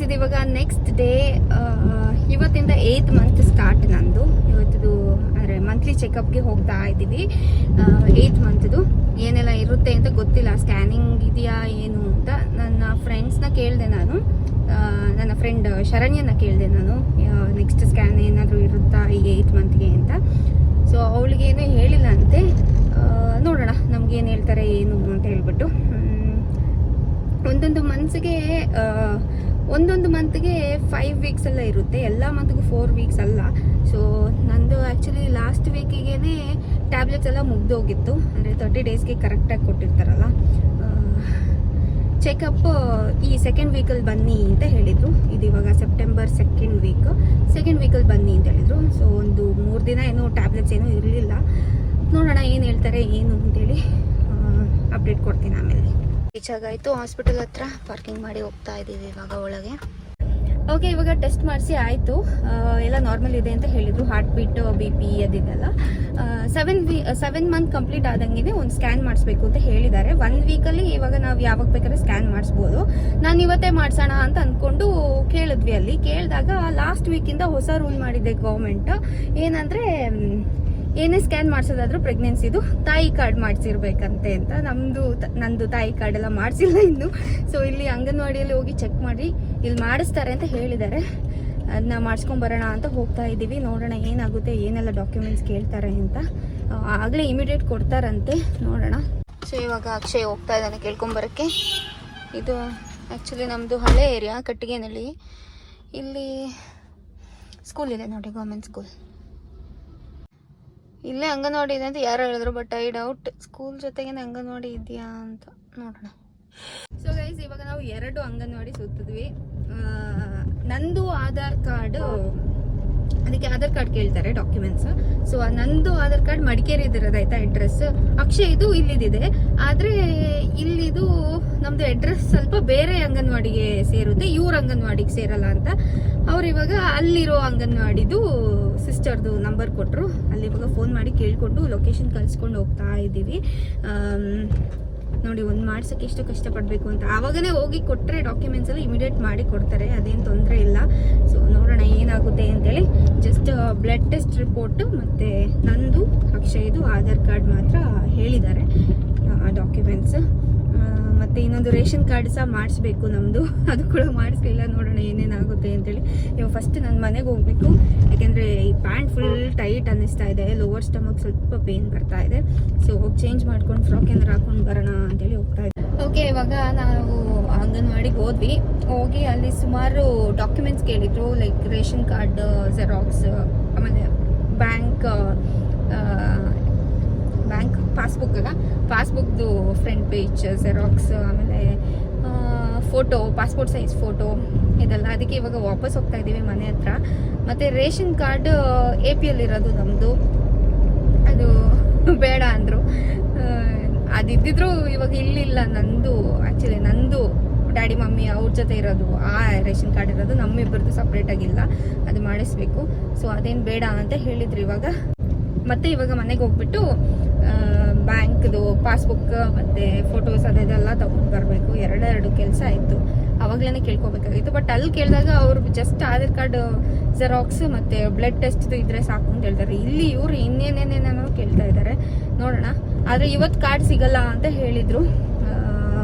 ಇದು ಇವಾಗ next day. ಇವತ್ತಿಂದ 8th ಮಂತ್ ಸ್ಟಾರ್ಟ್ ನಂದು. ಇವತ್ತು ಅಂದರೆ ಮಂತ್ಲಿ ಚೆಕಪ್ಗೆ ಹೋಗ್ತಾ ಇದ್ದೀವಿ. 8th ಮಂತ್ದು ಏನೆಲ್ಲ ಇರುತ್ತೆ ಅಂತ ಗೊತ್ತಿಲ್ಲ, ಸ್ಕ್ಯಾನಿಂಗ್ ಇದೆಯಾ ಏನು ಅಂತ. ನನ್ನ ಫ್ರೆಂಡ್ಸ್ನ ಕೇಳಿದೆ ನಾನು, ನನ್ನ ಫ್ರೆಂಡ್ ಶರಣ್ಯನ ಕೇಳಿದೆ ನಾನು, ನೆಕ್ಸ್ಟ್ ಸ್ಕ್ಯಾನ್ ಏನಾದರೂ ಇರುತ್ತಾ ಈ 8th ಮಂತ್ಗೆ ಅಂತ. ಸೊ ಅವಳಿಗೇನು ಹೇಳಿಲ್ಲ ಅಂತೆ. ನೋಡೋಣ ನಮ್ಗೇನು ಹೇಳ್ತಾರೆ ಏನು ಅಂತ ಹೇಳ್ಬಿಟ್ಟು. ಒಂದೊಂದು ಮಂತ್ಗೆ 5 ವೀಕ್ಸ್ ಎಲ್ಲ ಇರುತ್ತೆ, ಎಲ್ಲ ಮಂತ್ಗೂ 4 ವೀಕ್ಸ್ ಅಲ್ಲ. ಸೊ ನಂದು ಆ್ಯಕ್ಚುಲಿ ಲಾಸ್ಟ್ ವೀಕಿಗೆ ಟ್ಯಾಬ್ಲೆಟ್ಸ್ ಎಲ್ಲ ಮುಗ್ದೋಗಿತ್ತು. ಅಂದರೆ 30 ಡೇಸ್ಗೆ ಕರೆಕ್ಟಾಗಿ ಕೊಟ್ಟಿರ್ತಾರಲ್ಲ. ಚೆಕಪ್ ಈ 2nd ವೀಕಲ್ಲಿ ಬನ್ನಿ ಅಂತ ಹೇಳಿದರು. ಇದು ಇವಾಗ ಸೆಪ್ಟೆಂಬರ್ 2nd ವೀಕಲ್ಲಿ ಬನ್ನಿ ಅಂತ ಹೇಳಿದರು. ಸೊ ಒಂದು 3 ದಿನ ಏನೋ ಟ್ಯಾಬ್ಲೆಟ್ಸ್ ಏನೂ ಇರಲಿಲ್ಲ. ನೋಡೋಣ ಏನು ಹೇಳ್ತಾರೆ ಏನು ಅಂತೇಳಿ ಅಪ್ಡೇಟ್ ಕೊಡ್ತೀನಿ ಆಮೇಲೆ. ರೀಚ್ ಆಗಾಯಿತು, ಹಾಸ್ಪಿಟಲ್ ಹತ್ರ ಪಾರ್ಕಿಂಗ್ ಮಾಡಿ ಹೋಗ್ತಾ ಇದ್ದೀವಿ ಇವಾಗ ಒಳಗೆ. ಓಕೆ, ಇವಾಗ ಟೆಸ್ಟ್ ಮಾಡಿಸಿ ಆಯಿತು, ಎಲ್ಲ ನಾರ್ಮಲ್ ಇದೆ ಅಂತ ಹೇಳಿದರು. Heart beat, BP ಅದಿದೆಲ್ಲ. 7 month complete ಆದಂಗೆ ಒಂದು ಸ್ಕ್ಯಾನ್ ಮಾಡಿಸ್ಬೇಕು ಅಂತ ಹೇಳಿದ್ದಾರೆ. 1 ವೀಕಲ್ಲಿ ಇವಾಗ ನಾವು ಯಾವಾಗ ಬೇಕಾದ್ರೆ ಸ್ಕ್ಯಾನ್ ಮಾಡಿಸ್ಬೋದು. ನಾನು ಇವತ್ತೇ ಮಾಡಿಸೋಣ ಅಂತ ಅಂದ್ಕೊಂಡು ಕೇಳಿದ್ವಿ. ಅಲ್ಲಿ ಕೇಳಿದಾಗ ಲಾಸ್ಟ್ ವೀಕಿಂದ ಹೊಸ ರೂಲ್ ಮಾಡಿದೆ ಗೌರ್ಮೆಂಟ್. ಏನಂದರೆ ಏನೇ ಸ್ಕ್ಯಾನ್ ಮಾಡಿಸೋದಾದ್ರೂ ಪ್ರೆಗ್ನೆನ್ಸಿದು ತಾಯಿ ಕಾರ್ಡ್ ಮಾಡಿಸಿರ್ಬೇಕಂತೆ ಅಂತ. ನಂದು ತಾಯಿ ಕಾರ್ಡ್ ಎಲ್ಲ ಮಾಡಿಸಿಲ್ಲ ಇನ್ನು. ಸೊ ಇಲ್ಲಿ ಅಂಗನವಾಡಿಯಲ್ಲಿ ಹೋಗಿ ಚೆಕ್ ಮಾಡಿ ಇಲ್ಲಿ ಮಾಡಿಸ್ತಾರೆ ಅಂತ ಹೇಳಿದ್ದಾರೆ. ಅದನ್ನ ಮಾಡಿಸ್ಕೊಂಬರೋಣ ಅಂತ ಹೋಗ್ತಾ ಇದ್ದೀವಿ. ನೋಡೋಣ ಏನಾಗುತ್ತೆ, ಏನೆಲ್ಲ ಡಾಕ್ಯುಮೆಂಟ್ಸ್ ಕೇಳ್ತಾರೆ ಅಂತ. ಆಗಲೇ ಇಮಿಡಿಯೇಟ್ ಕೊಡ್ತಾರಂತೆ, ನೋಡೋಣ. ಸೊ ಇವಾಗ ಅಕ್ಷಯ್ ಹೋಗ್ತಾ ಇದ್ದಾನೆ ಕೇಳ್ಕೊಂಬರೋಕ್ಕೆ. ಇದು ಆ್ಯಕ್ಚುಲಿ ನಮ್ಮದು ಹಳೆ ಏರಿಯಾ, ಕಟ್ಟಿಗೆನಲ್ಲಿ. ಇಲ್ಲಿ ಸ್ಕೂಲ್ ಇದೆ ನೋಡಿ, ಗೌರ್ಮೆಂಟ್ ಸ್ಕೂಲ್. ಇಲ್ಲೇ ಅಂಗನವಾಡಿ ಇದೆ ಅಂತ ಯಾರು ಹೇಳಿದ್ರು, ಬಟ್ ಐ ಡೌಟ್ ಸ್ಕೂಲ್ ಜೊತೆಗೆ ಅಂಗನವಾಡಿ ಇದೆಯಾ ಅಂತ. ನೋಡೋಣ. ಸೊ ಗೈಸ್, ಇವಾಗ ನಾವು 2 ಅಂಗನವಾಡಿ ಸುತ್ತಿದ್ವಿ. ನಂದು ಆಧಾರ್ ಕಾರ್ಡ್, ಅದಕ್ಕೆ ಆಧಾರ್ ಕಾರ್ಡ್ ಕೇಳ್ತಾರೆ ಡಾಕ್ಯುಮೆಂಟ್ಸ್. ಸೊ ನಂದು ಆಧಾರ್ ಕಾರ್ಡ್ ಮಡಿಕೇರಿದಿರೋದಾಯ್ತಾ ಅಡ್ರೆಸ್. ಅಕ್ಷಯ್ ಇದು ಇಲ್ಲಿದೆ, ಆದರೆ ಇಲ್ಲಿದು ನಮ್ದು ಅಡ್ರೆಸ್ ಸ್ವಲ್ಪ ಬೇರೆ ಅಂಗನವಾಡಿಗೆ ಸೇರುತ್ತೆ, ಇವ್ರ ಅಂಗನವಾಡಿಗೆ ಸೇರಲ್ಲ ಅಂತ. ಅವ್ರು ಇವಾಗ ಅಲ್ಲಿರೋ ಅಂಗನವಾಡಿದು ಸಿಸ್ಟರ್ದು ನಂಬರ್ ಕೊಟ್ಟರು. ಅಲ್ಲಿ ಇವಾಗ ಫೋನ್ ಮಾಡಿ ಕೇಳಿಕೊಂಡು ಲೊಕೇಶನ್ ಕಳಿಸ್ಕೊಂಡು ಹೋಗ್ತಾ ಇದ್ದೀವಿ. ನೋಡಿ, ಒಂದು ಮಾಡ್ಸೋಕ್ಕೆ ಎಷ್ಟು ಕಷ್ಟಪಡಬೇಕು ಅಂತ. ಆವಾಗನೇ ಹೋಗಿ ಕೊಟ್ಟರೆ ಡಾಕ್ಯುಮೆಂಟ್ಸ್ ಎಲ್ಲ ಇಮಿಡಿಯೇಟ್ ಮಾಡಿ ಕೊಡ್ತಾರೆ, ಅದೇನು ತೊಂದರೆ ಇಲ್ಲ. ಸೊ ನೋಡೋಣ ಏನಾಗುತ್ತೆ ಅಂತೇಳಿ. ಜಸ್ಟ್ ಬ್ಲಡ್ ಟೆಸ್ಟ್ ರಿಪೋರ್ಟ್ ಮತ್ತು ನಂದು ಅಕ್ಷಯ್ದು ಆಧಾರ್ ಕಾರ್ಡ್ ಮಾತ್ರ ಹೇಳಿದ್ದಾರೆ ಡಾಕ್ಯುಮೆಂಟ್ಸ್. ಮತ್ತು ಇನ್ನೊಂದು ರೇಷನ್ ಕಾರ್ಡ್ ಸಹ ಮಾಡಿಸ್ಬೇಕು ನಮ್ಮದು, ಅದು ಕೂಡ ಮಾಡಿಸ್ಲಿಲ್ಲ. ನೋಡೋಣ ಏನೇನಾಗುತ್ತೆ ಅಂತೇಳಿ. ಇವಾಗ ಫಸ್ಟ್ ನನ್ನ ಮನೆಗೆ ಹೋಗಬೇಕು, ಯಾಕೆಂದರೆ ಈ ಪ್ಯಾಂಟ್ ಫುಲ್ ಟೈಟ್ ಅನ್ನಿಸ್ತಾ ಇದೆ, ಲೋವರ್ ಸ್ಟಮಕ್ ಸ್ವಲ್ಪ ಪೇನ್ ಬರ್ತಾ ಇದೆ. ಸೊ ಹೋಗಿ ಚೇಂಜ್ ಮಾಡ್ಕೊಂಡು ಫ್ರಾಕ್ ಏನಾರು ಹಾಕೊಂಡು ಬರೋಣ ಅಂತೇಳಿ ಹೋಗ್ತಾ ಇದ್ದೆ. ಓಕೆ, ಇವಾಗ ನಾವು ಅಂಗನವಾಡಿಗೆ ಹೋಗಿ ಅಲ್ಲಿ ಸುಮಾರು ಡಾಕ್ಯುಮೆಂಟ್ಸ್ ಕೇಳಿದ್ರು, ಲೈಕ್ ರೇಷನ್ ಕಾರ್ಡ್ ಜೆರಾಕ್ಸ್, ಆಮೇಲೆ ಬ್ಯಾಂಕ್ ಪಾಸ್ಬುಕ್ದು ಫ್ರಂಟ್ ಪೇಜ್ ಜೆರಾಕ್ಸ್, ಆಮೇಲೆ ಫೋಟೋ, ಪಾಸ್ಪೋರ್ಟ್ ಸೈಜ್ ಫೋಟೋ ಇದೆಲ್ಲ. ಅದಕ್ಕೆ ಇವಾಗ ವಾಪಸ್ ಹೋಗ್ತಾ ಇದ್ದೀವಿ ಮನೆ ಹತ್ರ. ಮತ್ತು ರೇಷನ್ ಕಾರ್ಡ್ APL ಇರೋದು ನಮ್ಮದು, ಅದು ಬೇಡ ಅಂದರು. ಅದಿದ್ದಿದ್ರು ಇವಾಗ ಇಲ್ಲಿಲ್ಲ. ಆ್ಯಕ್ಚುಲಿ ನಂದು ಡ್ಯಾಡಿ ಮಮ್ಮಿ ಅವ್ರ ಜೊತೆ ಇರೋದು ಆ ರೇಷನ್ ಕಾರ್ಡ್ ಇರೋದು, ನಮ್ಮಿಬ್ಬರದು ಸಪ್ರೇಟಾಗಿಲ್ಲ, ಅದು ಮಾಡಿಸ್ಬೇಕು. ಸೊ ಅದೇನು ಬೇಡ ಅಂತ ಹೇಳಿದ್ರು ಇವಾಗ. ಮತ್ತು ಇವಾಗ ಮನೆಗೆ ಹೋಗ್ಬಿಟ್ಟು ಬ್ಯಾಂಕ್ದು ಪಾಸ್ಬುಕ್ ಮತ್ತು ಫೋಟೋಸ್ ಅದೆಲ್ಲ ತೊಗೊಂಡು ಬರಬೇಕು. 2 ಕೆಲಸ ಆಯಿತು. ಆವಾಗಲೇ ಕೇಳ್ಕೊಬೇಕಾಗಿತ್ತು, ಬಟ್ ಅಲ್ಲಿ ಕೇಳಿದಾಗ ಅವರು ಜಸ್ಟ್ ಆಧಾರ್ ಕಾರ್ಡ್ ಜೆರಾಕ್ಸ್ ಮತ್ತು ಬ್ಲಡ್ ಟೆಸ್ಟ್ದು ಇದ್ರೆ ಸಾಕು ಅಂತ ಹೇಳ್ತಾರೆ. ಇಲ್ಲಿ ಇವರು ಇನ್ನೇನೇನೇನೋ ಕೇಳ್ತಾ ಇದ್ದಾರೆ, ನೋಡೋಣ. ಆದರೆ ಇವತ್ತು ಕಾರ್ಡ್ ಸಿಗಲ್ಲ ಅಂತ ಹೇಳಿದರು.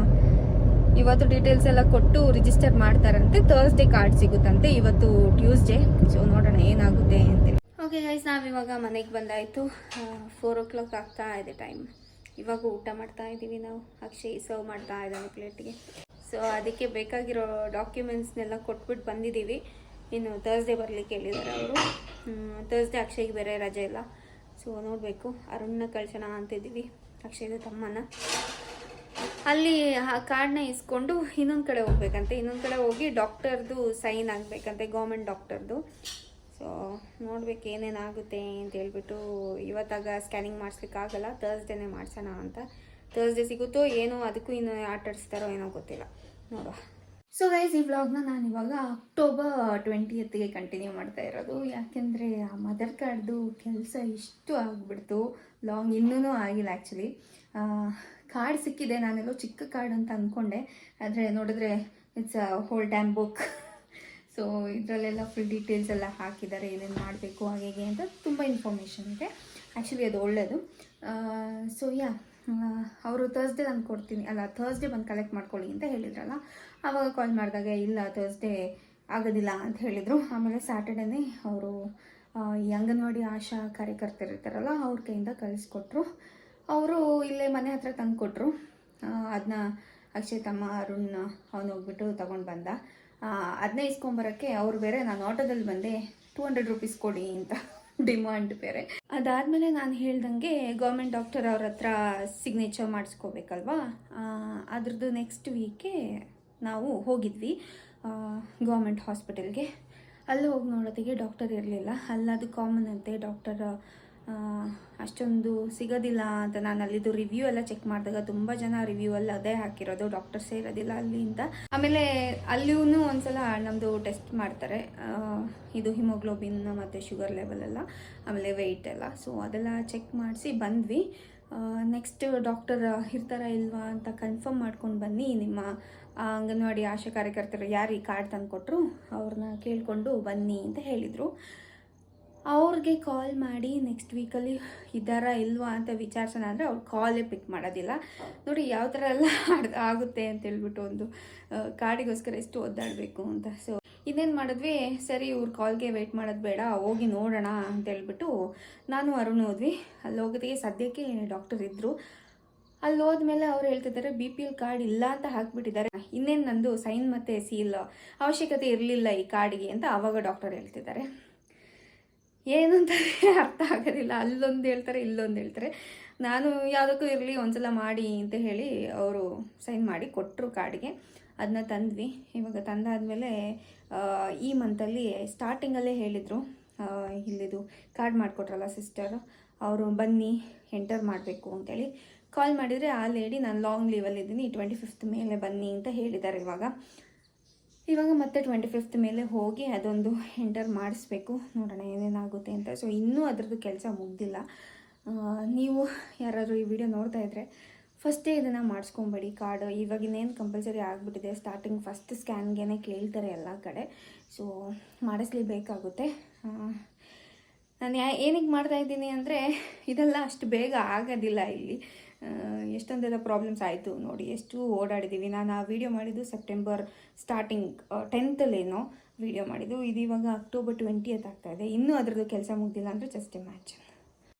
ಇವತ್ತು ಡೀಟೇಲ್ಸ್ ಎಲ್ಲ ಕೊಟ್ಟು ರಿಜಿಸ್ಟರ್ ಮಾಡ್ತಾರಂತೆ. ಥರ್ಸ್ಡೇ ಕಾರ್ಡ್ ಸಿಗುತ್ತಂತೆ, ಇವತ್ತು ಟ್ಯೂಸ್ಡೇ. ಸೊ ನೋಡೋಣ ಏನಾಗುತ್ತೆ ಅಂತೇಳಿ. ಓಕೆ ಗೈಸ್, ನಾವಿವಾಗ ಮನೆಗೆ ಬಂದಾಯಿತು. 4 o'clock ಆಗ್ತಾ ಇದೆ ಟೈಮ್. ಇವಾಗ ಊಟ ಮಾಡ್ತಾ ಇದ್ದೀವಿ ನಾವು. ಅಕ್ಷಯ್ ಸರ್ವ್ ಮಾಡ್ತಾ ಇದ್ದಾನೆ ಪ್ಲೇಟಿಗೆ. ಸೊ ಅದಕ್ಕೆ ಬೇಕಾಗಿರೋ ಡಾಕ್ಯುಮೆಂಟ್ಸ್ನೆಲ್ಲ ಕೊಟ್ಬಿಟ್ಟು ಬಂದಿದ್ದೀವಿ. ಇನ್ನು ಥರ್ಸ್ಡೇ ಬರಲಿಕ್ಕೆ ಹೇಳಿದ್ದಾರೆ ಅವರು. ಥರ್ಸ್ಡೇ ಅಕ್ಷಯ್ಗೆ ಬೇರೆ ರಜೆ ಇಲ್ಲ. ಸೊ ನೋಡಬೇಕು, ಅರುಣ್ನ ಕಳ್ಸೋಣ ಅಂತಿದ್ದೀವಿ, ಅಕ್ಷಯ್ದು ತಮ್ಮನ. ಅಲ್ಲಿ ಆ ಕಾರ್ಡ್ನ ಇಸ್ಕೊಂಡು ಇನ್ನೊಂದು ಕಡೆ ಹೋಗ್ಬೇಕಂತೆ. ಇನ್ನೊಂದು ಕಡೆ ಹೋಗಿ ಡಾಕ್ಟರ್ದು ಸೈನ್ ಆಗಬೇಕಂತೆ, ಗೌರ್ಮೆಂಟ್ ಡಾಕ್ಟರ್ದು. ಸೊ ನೋಡ್ಬೇಕು ಏನೇನಾಗುತ್ತೆ ಅಂತ ಹೇಳ್ಬಿಟ್ಟು. ಇವತ್ತಾಗ ಸ್ಕ್ಯಾನಿಂಗ್ ಮಾಡಿಸ್ಲಿಕ್ಕಾಗಲ್ಲ, ಥರ್ಸ್ಡೇನೇ ಮಾಡಿಸೋಣ ಅಂತ. ಥರ್ಸ್ಡೇ ಸಿಗುತ್ತೋ ಏನೋ, ಅದಕ್ಕೂ ಇನ್ನೂ ಆಟಾಡಿಸ್ತಾರೋ ಏನೋ ಗೊತ್ತಿಲ್ಲ, ನೋಡುವ. ಸೊ ಗೈಸ್, ಈ ವ್ಲಾಗ್ನ ನಾನು ಇವಾಗ October 20th ಕಂಟಿನ್ಯೂ ಮಾಡ್ತಾ ಇರೋದು. ಯಾಕೆಂದರೆ ಆ ಮದರ್ ಕಾರ್ಡ್ದು ಕೆಲಸ ಇಷ್ಟು ಆಗಿಬಿಡ್ತು. ಲಾಂಗ್ ಇನ್ನೂ ಆಗಿಲ್ಲ ಆ್ಯಕ್ಚುಲಿ. ಕಾರ್ಡ್ ಸಿಕ್ಕಿದೆ, ನಾನೆಲ್ಲೋ ಚಿಕ್ಕ ಕಾರ್ಡ್ ಅಂತ ಅಂದ್ಕೊಂಡೆ, ಆದರೆ ನೋಡಿದ್ರೆ it's whole time book. So ಇದರಲ್ಲೆಲ್ಲ ಫುಲ್ ಡೀಟೇಲ್ಸ್ ಎಲ್ಲ ಹಾಕಿದ್ದಾರೆ, ಏನೇನು ಮಾಡಬೇಕು ಹಾಗೆ ಅಂತ ತುಂಬ ಇನ್ಫಾರ್ಮೇಷನ್ ಇದೆ. ಆ್ಯಕ್ಚುಲಿ ಅದು ಒಳ್ಳೆಯದು. ಸೊ ಅವರು ಥರ್ಸ್ಡೇ ನಾನು ಕೊಡ್ತೀನಿ, ಅಲ್ಲ ಥರ್ಸ್ಡೇ ಬಂದು ಕಲೆಕ್ಟ್ ಮಾಡ್ಕೊಳ್ಳಿ ಅಂತ ಹೇಳಿದ್ರಲ್ಲ, ಆವಾಗ ಕಾಲ್ ಮಾಡಿದಾಗ ಇಲ್ಲ ಥರ್ಸ್ಡೇ ಆಗೋದಿಲ್ಲ ಅಂತ ಹೇಳಿದರು. ಆಮೇಲೆ ಸ್ಯಾಟರ್ಡೇನೇ ಅವರು ಈ ಅಂಗನವಾಡಿ ಆಶಾ ಕಾರ್ಯಕರ್ತರಿರ್ತಾರಲ್ಲ ಅವ್ರ ಕೈಯಿಂದ ಕಳಿಸ್ಕೊಟ್ರು. ಅವರು ಇಲ್ಲೇ ಮನೆ ಹತ್ರ ತಂದು ಕೊಟ್ಟರು. ಅದನ್ನ ಅಕ್ಷಯ್ ತಮ್ಮ ಅರುಣ್ ಅವನು ಹೋಗ್ಬಿಟ್ಟು ತೊಗೊಂಡು ಬಂದ. ಅದನ್ನೇ ಇಸ್ಕೊಂಬರೋಕ್ಕೆ ಅವ್ರು ಬೇರೆ ನಾನು ಆಟೋದಲ್ಲಿ ಬಂದೆ 200 ರೂಪೀಸ್ ಕೊಡಿ ಅಂತ ಡಿಮಾಂಡ್ ಬೇರೆ. ಅದಾದಮೇಲೆ ನಾನು ಹೇಳ್ದಂಗೆ ಗೌರ್ಮೆಂಟ್ ಡಾಕ್ಟರ್ ಅವ್ರ ಹತ್ರ ಸಿಗ್ನೇಚರ್ ಮಾಡಿಸ್ಕೋಬೇಕಲ್ವಾ, ಅದ್ರದ್ದು ನೆಕ್ಸ್ಟ್ ವೀಕೆ ನಾವು ಹೋಗಿದ್ವಿ ಗೌರ್ಮೆಂಟ್ ಹಾಸ್ಪಿಟಲ್ಗೆ. ಅಲ್ಲಿ ಹೋಗಿ ನೋಡೋತ್ತಿಗೆ ಡಾಕ್ಟರ್ ಇರಲಿಲ್ಲ. ಅಲ್ಲದು ಕಾಮನ್ ಅಂತೆ, ಡಾಕ್ಟರ್ ಅಷ್ಟೊಂದು ಸಿಗೋದಿಲ್ಲ ಅಂತ. ನಾನು ಅಲ್ಲಿದ್ದು ರಿವ್ಯೂ ಎಲ್ಲ ಚೆಕ್ ಮಾಡಿದಾಗ ತುಂಬ ಜನ ರಿವ್ಯೂ ಎಲ್ಲ ಅದೇ ಹಾಕಿರೋದು, ಡಾಕ್ಟರ್ಸೇ ಇರೋದಿಲ್ಲ ಅಲ್ಲಿ ಅಂತ. ಆಮೇಲೆ ಅಲ್ಲಿಯೂ ಒಂದ್ಸಲ ನಮ್ಮದು ಟೆಸ್ಟ್ ಮಾಡ್ತಾರೆ, ಇದು ಹಿಮೋಗ್ಲೋಬಿನ್ ಮತ್ತು ಶುಗರ್ ಲೆವೆಲ್ ಎಲ್ಲ, ಆಮೇಲೆ ವೆಯ್ಟ್ ಎಲ್ಲ. ಸೊ ಅದೆಲ್ಲ ಚೆಕ್ ಮಾಡಿಸಿ ಬಂದ್ವಿ. ನೆಕ್ಸ್ಟ್ ಡಾಕ್ಟರ್ ಇರ್ತಾರಾ ಇಲ್ವಾ ಅಂತ ಕನ್ಫರ್ಮ್ ಮಾಡ್ಕೊಂಡು ಬನ್ನಿ, ನಿಮ್ಮ ಅಂಗನವಾಡಿ ಆಶಾ ಕಾರ್ಯಕರ್ತರು ಯಾರು ಈ ಕಾರ್ಡ್ ತಂದು ಕೊಟ್ಟರು ಅವ್ರನ್ನ ಕೇಳಿಕೊಂಡು ಬನ್ನಿ ಅಂತ ಹೇಳಿದರು. ಅವ್ರಿಗೆ ಕಾಲ್ ಮಾಡಿ ನೆಕ್ಸ್ಟ್ ವೀಕಲ್ಲಿ ಇದ್ದಾರಾ ಇಲ್ವಾ ಅಂತ ವಿಚಾರಿಸೋಣ ಅಂದರೆ ಅವ್ರು ಕಾಲೇ ಪಿಕ್ ಮಾಡೋದಿಲ್ಲ. ನೋಡಿ ಯಾವ ಥರ ಎಲ್ಲ ಆಗುತ್ತೆ ಅಂತ ಹೇಳ್ಬಿಟ್ಟು, ಒಂದು ಕಾರ್ಡಿಗೋಸ್ಕರ ಎಷ್ಟು ಒದ್ದಾಡಬೇಕು ಅಂತ. ಸೊ ಇನ್ನೇನು ಮಾಡಿದ್ವಿ, ಸರಿ ಇವ್ರ ಕಾಲ್ಗೆ ವೆಯ್ಟ್ ಮಾಡೋದು ಬೇಡ, ಹೋಗಿ ನೋಡೋಣ ಅಂತ ಹೇಳ್ಬಿಟ್ಟು ನಾನು ಅರುಣ್ ಹೋದ್ವಿ. ಅಲ್ಲಿ ಹೋಗೋದಿಗೆ ಸದ್ಯಕ್ಕೆ ಡಾಕ್ಟರ್ ಇದ್ದರು. ಅಲ್ಲಿ ಹೋದ್ಮೇಲೆ ಅವ್ರು ಹೇಳ್ತಿದ್ದಾರೆ BPL ಕಾರ್ಡ್ ಇಲ್ಲ ಅಂತ ಹಾಕ್ಬಿಟ್ಟಿದ್ದಾರೆ, ಇನ್ನೇನು ನಂದು ಸೈನ್ ಮತ್ತು ಸೀಲ್ ಅವಶ್ಯಕತೆ ಇರಲಿಲ್ಲ ಈ ಕಾರ್ಡಿಗೆ ಅಂತ ಆವಾಗ ಡಾಕ್ಟರ್ ಹೇಳ್ತಿದ್ದಾರೆ. ಏನು ಅಂತ ಅರ್ಥ ಆಗೋದಿಲ್ಲ, ಅಲ್ಲೊಂದು ಹೇಳ್ತಾರೆ ಇಲ್ಲೊಂದು ಹೇಳ್ತಾರೆ. ನಾನು ಯಾವುದಕ್ಕೂ ಇರಲಿ ಒಂದ್ಸಲ ಮಾಡಿ ಅಂತ ಹೇಳಿ ಅವರು ಸೈನ್ ಮಾಡಿ ಕೊಟ್ಟರು ಕಾರ್ಡಿಗೆ. ಅದನ್ನ ತಂದ್ವಿ. ಇವಾಗ ತಂದಾದಮೇಲೆ ಈ ಮಂತಲ್ಲಿ ಸ್ಟಾರ್ಟಿಂಗಲ್ಲೇ ಹೇಳಿದರು, ಇಲ್ಲಿದು ಕಾರ್ಡ್ ಮಾಡಿಕೊಟ್ರಲ್ಲ ಸಿಸ್ಟರು, ಅವರು ಬನ್ನಿ ಎಂಟರ್ ಮಾಡಬೇಕು ಅಂತೇಳಿ ಕಾಲ್ ಮಾಡಿದರೆ ಆ ಲೇಡಿ ನಾನು ಲಾಂಗ್ ಲೀವಲ್ಲಿದ್ದೀನಿ 25th ಮೇಲೆ ಬನ್ನಿ ಅಂತ ಹೇಳಿದ್ದಾರೆ. ಇವಾಗ ಮತ್ತೆ 25th ಮೇಲೆ ಹೋಗಿ ಅದೊಂದು ಎಂಟರ್ ಮಾಡಿಸ್ಬೇಕು, ನೋಡೋಣ ಏನೇನಾಗುತ್ತೆ ಅಂತ. ಸೊ ಇನ್ನೂ ಅದರದ್ದು ಕೆಲಸ ಮುಗ್ದಿಲ್ಲ. ನೀವು ಯಾರಾದರೂ ಈ ವಿಡಿಯೋ ನೋಡ್ತಾ ಇದ್ದರೆ ಫಸ್ಟೇ ಇದನ್ನು ಮಾಡಿಸ್ಕೊಬೇಡಿ ಕಾರ್ಡ್. ಇವಾಗಿನ್ನೇನು ಕಂಪಲ್ಸರಿ ಆಗಿಬಿಟ್ಟಿದೆ, ಸ್ಟಾರ್ಟಿಂಗ್ ಫಸ್ಟ್ ಸ್ಕ್ಯಾನ್ಗೆ ಕೇಳ್ತಾರೆ ಎಲ್ಲ ಕಡೆ. ಸೊ ಮಾಡಿಸ್ಲೇಬೇಕಾಗುತ್ತೆ. ನಾನು ಏನಕ್ಕೆ ಮಾಡ್ತಾಯಿದ್ದೀನಿ ಅಂದರೆ ಇದೆಲ್ಲ ಅಷ್ಟು ಬೇಗ ಆಗೋದಿಲ್ಲ ಇಲ್ಲಿ. ಎಷ್ಟೊಂದೆಲ್ಲ ಪ್ರಾಬ್ಲಮ್ಸ್ ಆಯಿತು ನೋಡಿ, ಎಷ್ಟು ಓಡಾಡಿದ್ದೀವಿ. ನಾನು ಆ ವಿಡಿಯೋ ಮಾಡಿದ್ದು ಸೆಪ್ಟೆಂಬರ್ ಸ್ಟಾರ್ಟಿಂಗ್ 10th ವಿಡಿಯೋ ಮಾಡಿದ್ದು. ಇದು ಇವಾಗ ಅಕ್ಟೋಬರ್ 20th ಆಗ್ತಾಯಿದೆ, ಇನ್ನೂ ಅದರದ್ದು ಕೆಲಸ ಮುಗ್ದಿಲ್ಲ ಅಂದರೆ ಜಸ್ಟ್ ಇಮ್ಯಾಜಿನ್.